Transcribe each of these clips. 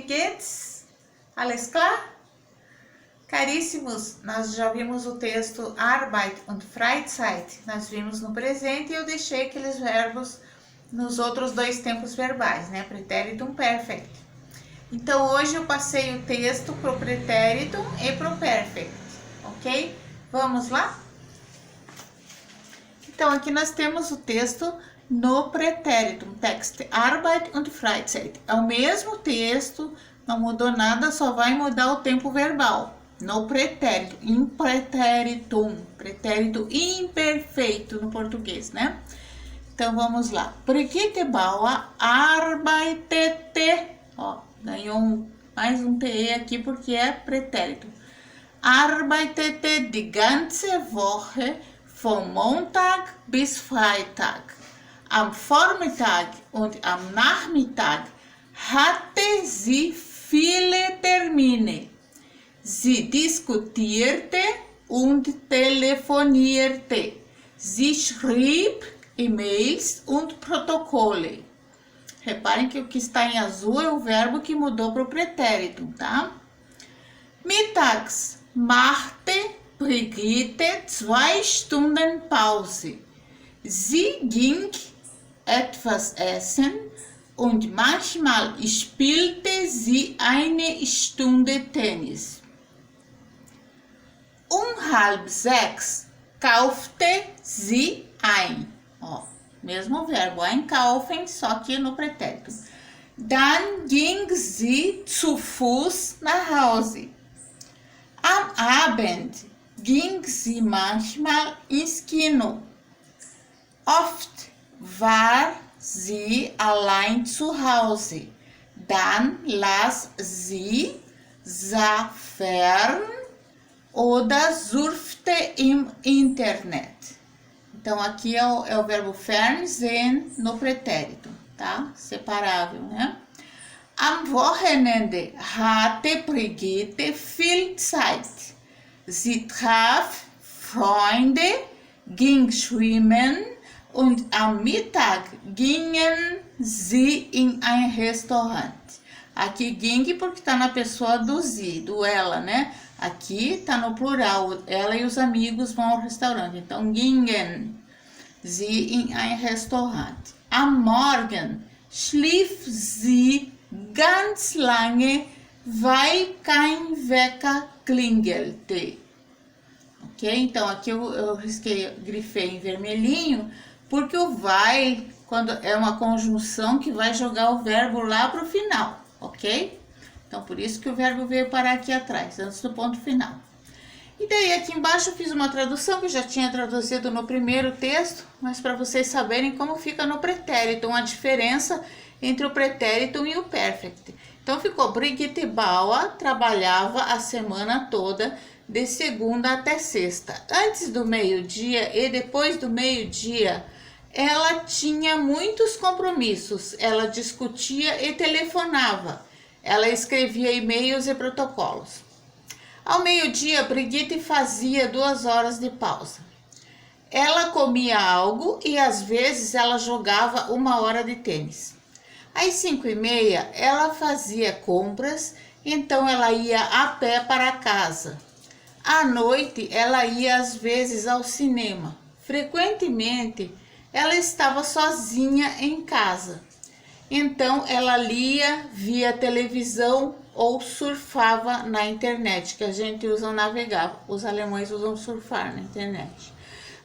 geht's? Alles klar? Caríssimos, nós já vimos o texto Arbeit und Freizeit, nós vimos no presente e eu deixei aqueles verbos nos outros dois tempos verbais, né? Pretéritum perfect. Então hoje eu passei o texto pro pretéritum e pro perfect, ok? Vamos lá? Então aqui nós temos o texto no pretéritum, Text Arbeit und Freizeit. É o mesmo texto, não mudou nada, só vai mudar o tempo verbal. No pretérito, impretéritum, pretérito imperfeito no português, né? Então vamos lá. Brigitte Bauer arbeitete, ó, ganhou mais um TE aqui porque é pretérito. Arbeitete die ganze Woche von Montag bis Freitag. Am Vormittag und am Nachmittag hatte sie viele Termine. Sie diskutierte und telefonierte. Sie schrieb e-mails und Protokolle. Reparem que o que está em azul é o verbo que mudou para o pretérito, tá? Mittags machte Brigitte 2 Stunden Pause. Sie ging etwas essen und manchmal spielte sie eine Stunde Tennis. 5:30 kaufte sie ein. Ó, mesmo verbo, einkaufen, só que no pretérito. Dann ging sie zu Fuß nach Hause. Am Abend ging sie manchmal ins Kino. Oft war sie allein zu Hause. Dann las sie, sah fern oder surfte im Internet. Então, aqui é o verbo fernsehen no pretérito, tá? Separável, né? Am Wochenende hatte Brigitte viel Zeit. Sie traf Freunde, ging schwimmen und am Mittag gingen sie in ein Restaurant. Aqui ging porque tá na pessoa do sie, do ela, né? Aqui tá no plural, ela e os amigos vão ao restaurante. Então, gingen sie in ein Restaurant. Am Morgen schlief sie ganz lange, weil kein Wecker klingelte. Ok? Então, aqui eu grifei em vermelhinho, porque o vai, quando é uma conjunção que vai jogar o verbo lá para o final, ok? Então, por isso que o verbo veio parar aqui atrás, antes do ponto final. E daí, aqui embaixo eu fiz uma tradução, que eu já tinha traduzido no primeiro texto, mas para vocês saberem como fica no pretérito, a diferença entre o pretérito e o perfect. Então, ficou: Brigitte Bauer trabalhava a semana toda, de segunda até sexta. Antes do meio-dia e depois do meio-dia, ela tinha muitos compromissos. Ela discutia e telefonava. Ela escrevia e-mails e protocolos. Ao meio-dia, Brigitte fazia 2 horas de pausa. Ela comia algo e às vezes ela jogava 1 hora de tênis. Às 5:30, ela fazia compras, então ela ia a pé para casa. À noite, ela ia às vezes ao cinema. Frequentemente, ela estava sozinha em casa. Então, ela lia, via televisão ou surfava na internet, que a gente usa navegar. Os alemães usam surfar na internet.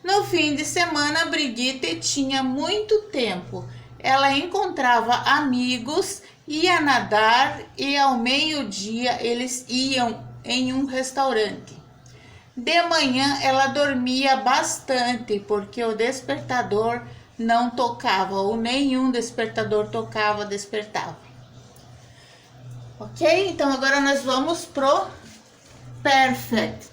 No fim de semana, Brigitte tinha muito tempo. Ela encontrava amigos, ia nadar e ao meio-dia eles iam em um restaurante. De manhã ela dormia bastante porque o despertador não tocava, ou nenhum despertador tocava, despertava. Ok? Então agora nós vamos pro perfect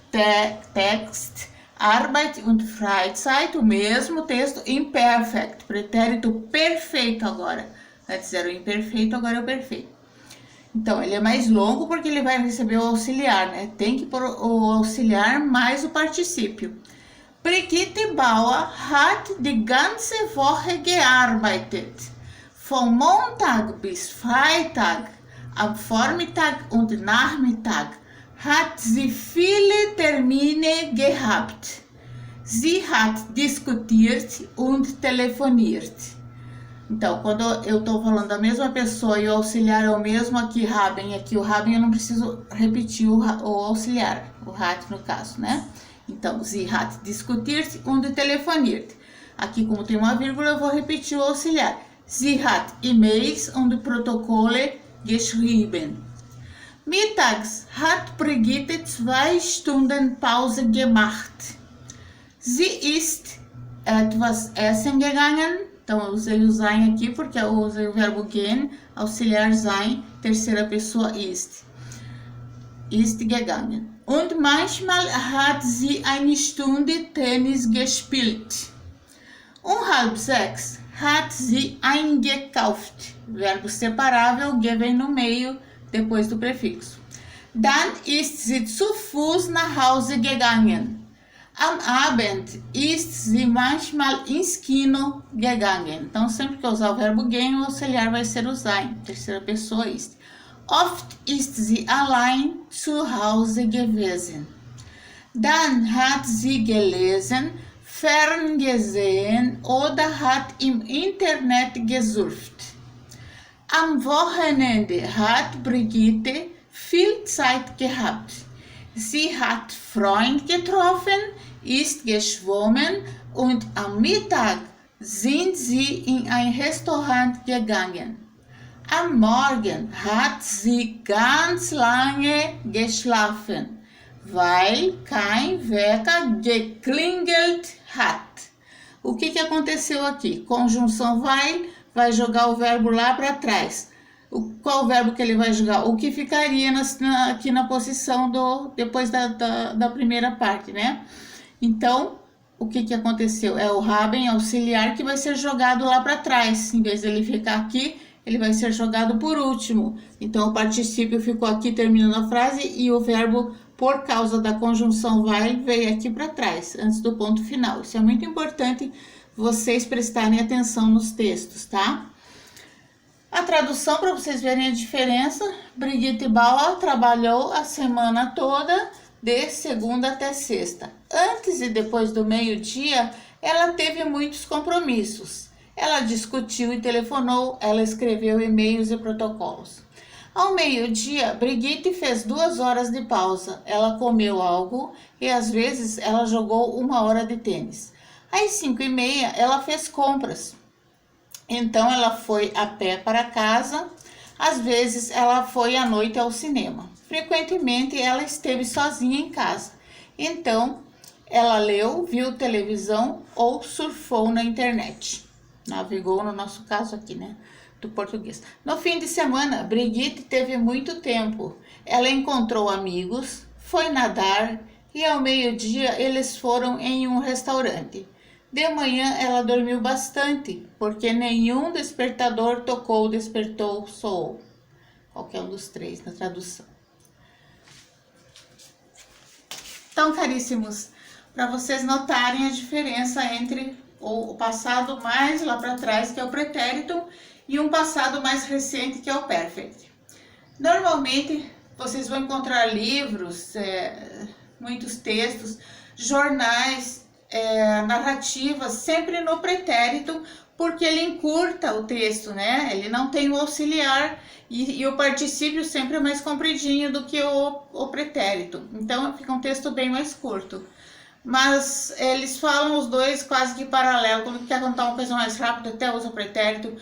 text, Arbeit und Freizeit, o mesmo texto, imperfect, pretérito perfeito agora. Antes era o imperfeito, agora é o perfeito. Então, ele é mais longo porque ele vai receber o auxiliar, né? Tem que pôr o auxiliar mais o particípio. Brigitte Bauer hat die ganze Woche gearbeitet. Von Montag bis Freitag. Am Vormittag und Nachmittag hat sie viele Termine gehabt. Sie hat diskutiert und telefoniert. Então, quando eu estou falando da mesma pessoa e o auxiliar é o mesmo, aqui o haben eu não preciso repetir o auxiliar, o hat no caso, né? Então, sie hat diskutiert und telefoniert. Aqui, como tem uma vírgula, eu vou repetir o auxiliar. Sie hat E-Mails und Protokolle geschrieben. Mittags hat Brigitte 2 Stunden Pause gemacht. Sie ist etwas essen gegangen. Então, eu usei o sein aqui porque eu usei o verbo gehen, auxiliar sein, terceira pessoa ist. Ist gegangen. Und manchmal hat sie eine Stunde Tennis gespielt. 5:30 hat sie eingekauft. Verbo separável, ge vem no meio, depois do prefixo. Dann ist sie zu Fuß nach Hause gegangen. Am Abend ist sie manchmal ins Kino gegangen. Então, sempre que eu usar o verbo gehen, o auxiliar vai ser o sein, terceira pessoa ist. Oft ist sie allein zu Hause gewesen. Dann hat sie gelesen, ferngesehen oder hat im Internet gesurft. Am Wochenende hat Brigitte viel Zeit gehabt. Sie hat Freund getroffen, ist geschwommen und am Mittag sind sie in ein Restaurant gegangen. Am Morgen hat sie ganz lange geschlafen, weil kein Wecker geklingelt hat. O que aconteceu aqui? Conjunção vai jogar o verbo lá para trás. Qual o verbo que ele vai jogar? O que ficaria aqui na posição depois da primeira parte, né? Então, o que aconteceu? É o haben auxiliar que vai ser jogado lá para trás. Em vez dele ficar aqui, ele vai ser jogado por último. Então, o particípio ficou aqui terminando a frase e o verbo, por causa da conjunção veio aqui para trás, antes do ponto final. Isso é muito importante vocês prestarem atenção nos textos, tá? A tradução, para vocês verem a diferença, Brigitte Bauer trabalhou a semana toda, de segunda até sexta. Antes e depois do meio-dia, ela teve muitos compromissos. Ela discutiu e telefonou, ela escreveu e-mails e protocolos. Ao meio-dia, Brigitte fez 2 horas de pausa. Ela comeu algo e às vezes ela jogou 1 hora de tênis. Às 5:30, ela fez compras. Então, ela foi a pé para casa. Às vezes, ela foi à noite ao cinema. Frequentemente, ela esteve sozinha em casa. Então, ela leu, viu televisão ou surfou na internet. Navegou, no nosso caso aqui, né? Do português. No fim de semana, Brigitte teve muito tempo. Ela encontrou amigos, foi nadar e ao meio-dia eles foram em um restaurante. De manhã ela dormiu bastante, porque nenhum despertador tocou, despertou, soou. Qualquer um dos 3 na tradução. Então, caríssimos, para vocês notarem a diferença entre o passado mais lá para trás, que é o pretérito, e um passado mais recente, que é o perfect. Normalmente, vocês vão encontrar livros, muitos textos, jornais, narrativas, sempre no pretérito, porque ele encurta o texto, né? Ele não tem o auxiliar e o particípio sempre é mais compridinho do que o pretérito. Então, fica um texto bem mais curto. Mas eles falam os dois quase que paralelo. Quando quer contar uma coisa mais rápida, até usa o pretérito.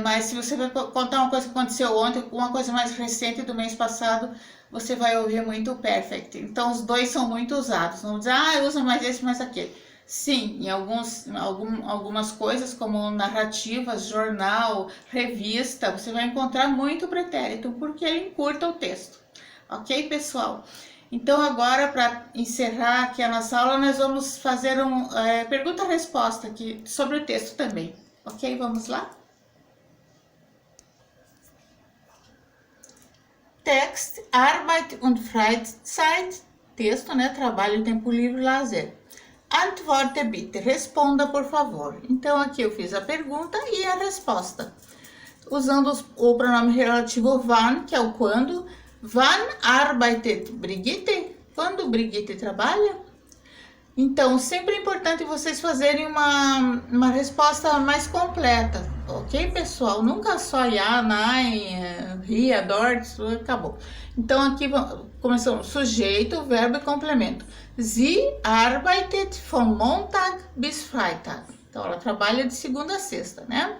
Mas se você vai contar uma coisa que aconteceu ontem, uma coisa mais recente do mês passado, você vai ouvir muito o perfect. Então, os dois são muito usados. Não dizer, usa mais esse, mais aquele. Sim, em algumas coisas, como narrativas, jornal, revista, você vai encontrar muito pretérito, porque ele encurta o texto. Ok, pessoal? Então, agora, para encerrar aqui a nossa aula, nós vamos fazer pergunta-resposta aqui sobre o texto também. Ok, vamos lá? Text, Arbeit und Freizeit, texto, né? Trabalho, tempo livre, lazer. Antworte bitte, responda por favor. Então, aqui eu fiz a pergunta e a resposta. usando o pronome relativo wann, que é o quando. Wann arbeitet Brigitte? Quando Brigitte trabalha? Então, sempre é importante vocês fazerem uma resposta mais completa, ok, pessoal? Nunca só ja, nein, he, dort, acabou. Então, aqui começamos sujeito, verbo e complemento. Sie arbeitet von Montag bis Freitag. Então, ela trabalha de segunda a sexta, né?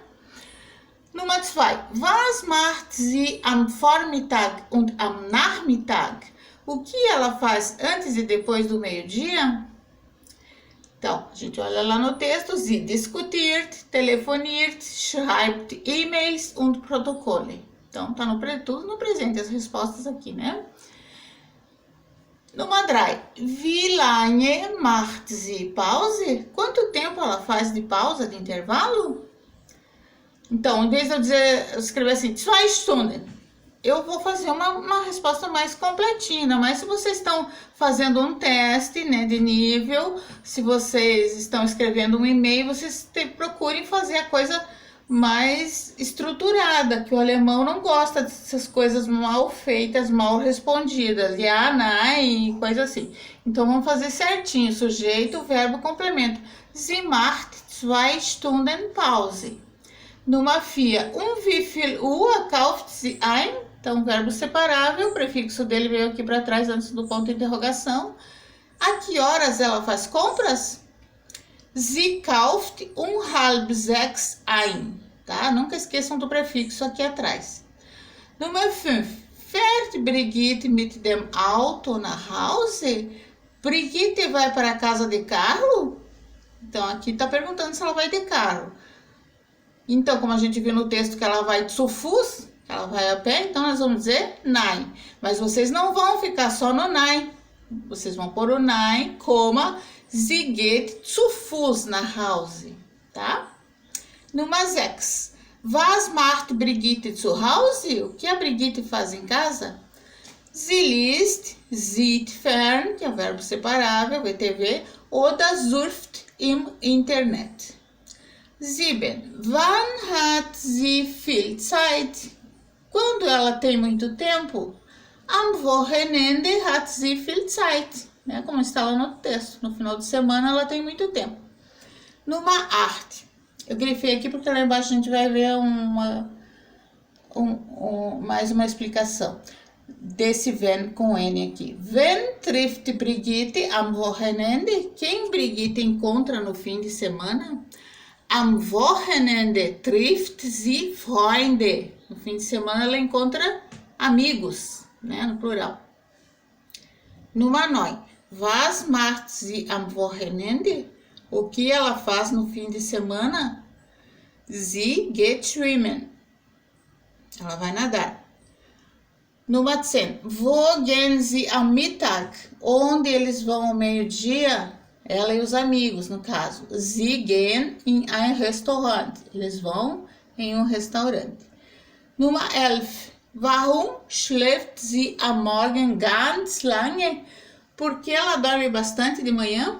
Nummer 2. Was macht sie am Vormittag und am Nachmittag? O que ela faz antes e depois do meio-dia? Então, a gente olha lá no texto, sie diskutiert, telefoniert, schreibt E-Mails und Protokolle. Então, tá tudo no presente, as respostas aqui, né? Nummer 3. Wie lange macht sie Pause? Quanto tempo ela faz de pausa, de intervalo? Então, em vez de eu escrever assim, 2 Stunden, eu vou fazer uma resposta mais completinha, mas se vocês estão fazendo um teste, né, de nível, se vocês estão escrevendo um e-mail, vocês procurem fazer a coisa mais estruturada, que o alemão não gosta dessas coisas mal feitas, mal respondidas, ja, nein, e coisa assim. Então, vamos fazer certinho, sujeito, verbo, complemento. Sie macht 2 Stunden Pause. Nummer 4. Wie viel Uhr kauft sie ein? Então, verbo separável, o prefixo dele veio aqui para trás antes do ponto de interrogação. A que horas ela faz compras? Sie kauft 5:30 ein. Tá? Nunca esqueçam do prefixo aqui atrás. Nummer 5. Fährt Brigitte mit dem Auto nach Hause? Brigitte vai para casa de carro? Então, aqui está perguntando se ela vai de carro. Então, como a gente viu no texto que ela vai zu Fuß, ela vai a pé, então nós vamos dizer nein. Mas vocês não vão ficar só no nein. Vocês vão pôr o nein, coma, sie geht zu Fuß nach Hause, tá? Nummer 6. Was macht Brigitte zu Hause? O que a Brigitte faz em casa? Sie liest, sieht fern, que é o verbo separável, VTV, oder surft im Internet. 7. Wann hat sie viel Zeit? Quando ela tem muito tempo? Am Wochenende hat sie viel Zeit. Né? Como está lá no texto. No final de semana ela tem muito tempo. Nummer 8. Eu grifei aqui porque lá embaixo a gente vai ver mais uma explicação desse wenn com N aqui. Wen trifft Brigitte am Wochenende? Quem Brigitte encontra no fim de semana? Am Wochenende trifft sie Freunde. No fim de semana ela encontra amigos, né, no plural. Nummer 9. Was macht sie am Wochenende? O que ela faz no fim de semana? Sie geht schwimmen. Ela vai nadar. Nummer 10. Wo gehen sie am Mittag? Onde eles vão ao meio-dia? Ela e os amigos, no caso. Sie gehen in ein Restaurant. Eles vão em um restaurante. Nummer 11. Warum schläft sie am Morgen ganz lange? Porque ela dorme bastante de manhã?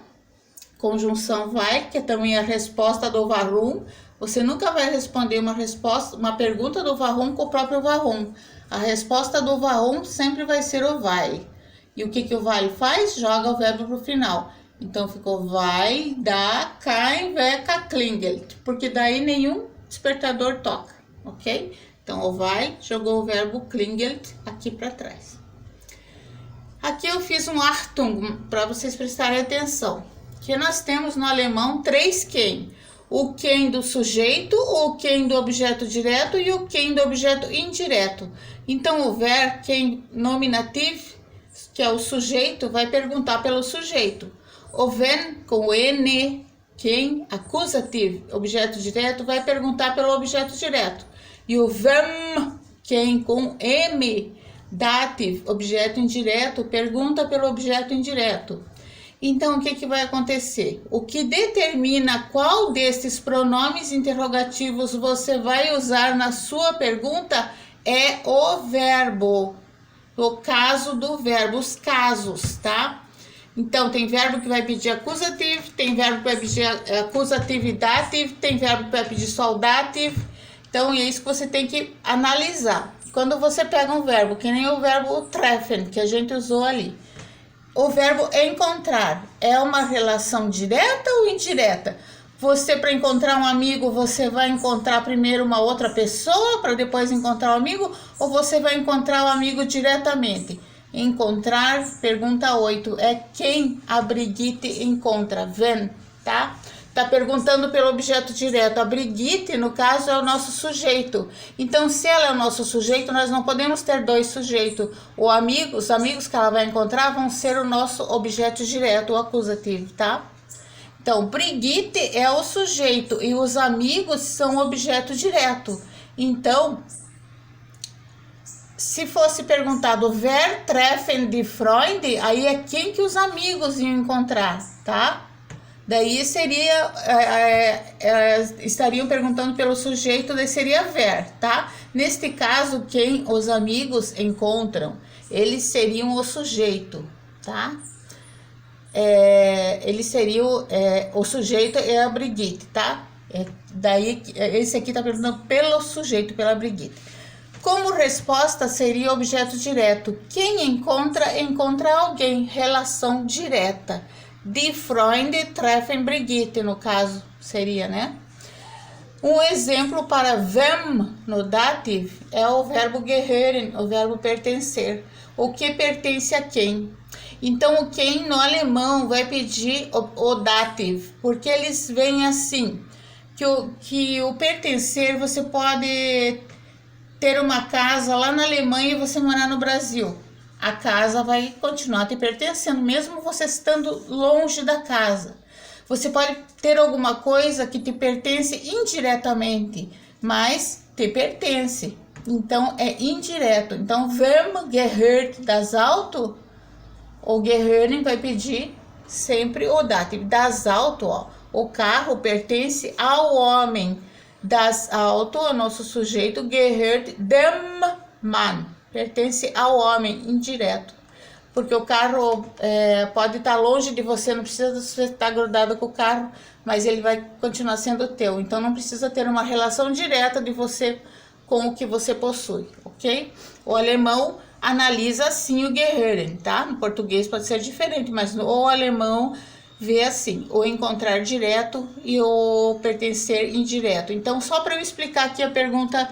Conjunção vai, que é também a resposta do warum. Você nunca vai responder uma pergunta do warum com o próprio warum. A resposta do warum sempre vai ser o vai. E o que o vai faz? Joga o verbo para o final. Então ficou vai, da, kein Wecker klingelt. Porque daí nenhum despertador toca, ok? Então o vai jogou o verbo klingelt aqui para trás. Aqui eu fiz um Achtung para vocês prestarem atenção. Que nós temos no alemão 3 quem. O quem do sujeito, o quem do objeto direto e o quem do objeto indireto. Então o ver, quem nominativ, que é o sujeito, vai perguntar pelo sujeito. O wenn com N, quem, acusativo, objeto direto, vai perguntar pelo objeto direto. E o wem, quem, com M, dative, objeto indireto, pergunta pelo objeto indireto. Então, o que vai acontecer? O que determina qual desses pronomes interrogativos você vai usar na sua pergunta é o verbo. O caso do verbo, os casos, tá? Então, tem verbo que vai pedir acusativo, tem verbo que vai pedir acusativo e dative, tem verbo que vai pedir só o dative. Então, é isso que você tem que analisar. Quando você pega um verbo, que nem o verbo treffen, que a gente usou ali. O verbo encontrar é uma relação direta ou indireta? Você, para encontrar um amigo, você vai encontrar primeiro uma outra pessoa para depois encontrar o amigo? Ou você vai encontrar o amigo diretamente? Encontrar, pergunta 8, é quem a Brigitte encontra? Wen, tá? Tá perguntando pelo objeto direto. A Brigitte, no caso, é o nosso sujeito. Então, se ela é o nosso sujeito, nós não podemos ter dois sujeitos. Os amigos que ela vai encontrar vão ser o nosso objeto direto, o acusativo, tá? Então, Brigitte é o sujeito e os amigos são o objeto direto. Então, se fosse perguntado wer treffen die Freunde, aí é quem que os amigos iam encontrar, tá? Daí seria, estariam perguntando pelo sujeito, daí seria wer, tá? Neste caso, quem os amigos encontram, eles seriam o sujeito, tá? Eles seriam, o sujeito é a Brigitte, tá? Daí, esse aqui tá perguntando pelo sujeito, pela Brigitte. Como resposta seria objeto direto. Quem encontra, encontra alguém, relação direta. Die Freunde treffen Brigitte, no caso, seria, né? Um exemplo para wem no dativo é o verbo gehören, o verbo pertencer. O que pertence a quem? Então, o quem no alemão vai pedir o dativo, porque eles veem assim, que o pertencer você pode ter uma casa lá na Alemanha e você morar no Brasil. A casa vai continuar te pertencendo, mesmo você estando longe da casa. Você pode ter alguma coisa que te pertence indiretamente, mas te pertence. Então, é indireto. Então, wem gehört das Auto, o gehören vai pedir sempre o dativo. Das Auto, ó, o carro pertence ao homem. Das Auto, o nosso sujeito, gehört dem Mann, pertence ao homem, indireto. Porque o carro pode estar longe de você, não precisa você estar grudado com o carro, mas ele vai continuar sendo teu. Então não precisa ter uma relação direta de você com o que você possui, ok? O alemão analisa assim o gehören, tá? No português pode ser diferente, mas o alemão vê assim, o encontrar direto e o pertencer indireto. Então, só para eu explicar aqui a pergunta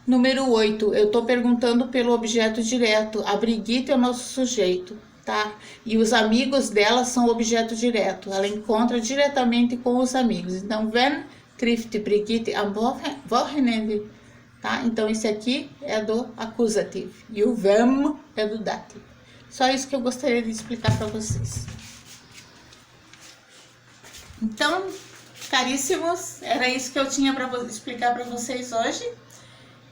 número 8, eu estou perguntando pelo objeto direto. A Brigitte é o nosso sujeito, tá? E os amigos dela são o objeto direto. Ela encontra diretamente com os amigos. Então, wenn trifft Brigitte am Wochenende, tá? Então, esse aqui é do acusativo. E o wem é do dativo. Só isso que eu gostaria de explicar para vocês. Então, caríssimos, era isso que eu tinha para explicar para vocês hoje.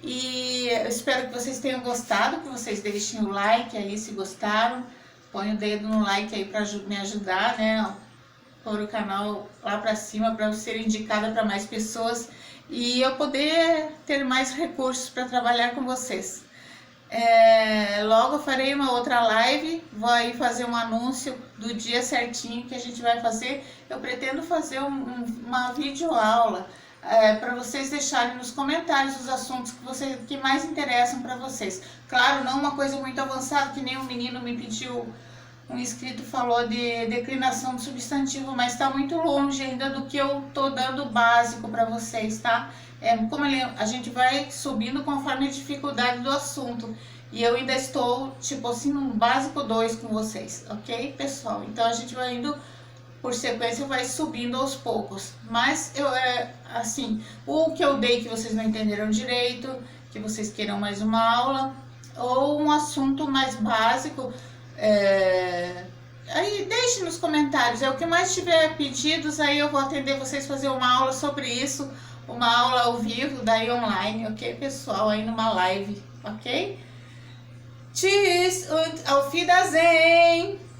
E eu espero que vocês tenham gostado, que vocês deixem o like aí se gostaram. Põe o dedo no like aí para me ajudar, né? Pôr o canal lá para cima para eu ser indicada para mais pessoas e eu poder ter mais recursos para trabalhar com vocês. Logo eu farei uma outra live, vou aí fazer um anúncio do dia certinho que a gente vai fazer. Eu pretendo fazer uma videoaula para vocês deixarem nos comentários os assuntos que mais interessam para vocês. Claro, não uma coisa muito avançada, que nem um menino me pediu, um inscrito falou de declinação do substantivo, mas está muito longe ainda do que eu tô dando básico para vocês, tá? Como a gente vai subindo conforme a dificuldade do assunto. E eu ainda estou, tipo assim, no básico 2 com vocês, ok, pessoal? Então a gente vai indo, por sequência, vai subindo aos poucos. Mas, assim, o que eu dei que vocês não entenderam direito, que vocês queiram mais uma aula, ou um assunto mais básico, aí deixe nos comentários. O que mais tiver pedidos, aí eu vou atender vocês, fazer uma aula sobre isso, uma aula ao vivo, daí online, ok, pessoal? Aí numa live, ok? Tschüss und auf Wiedersehen!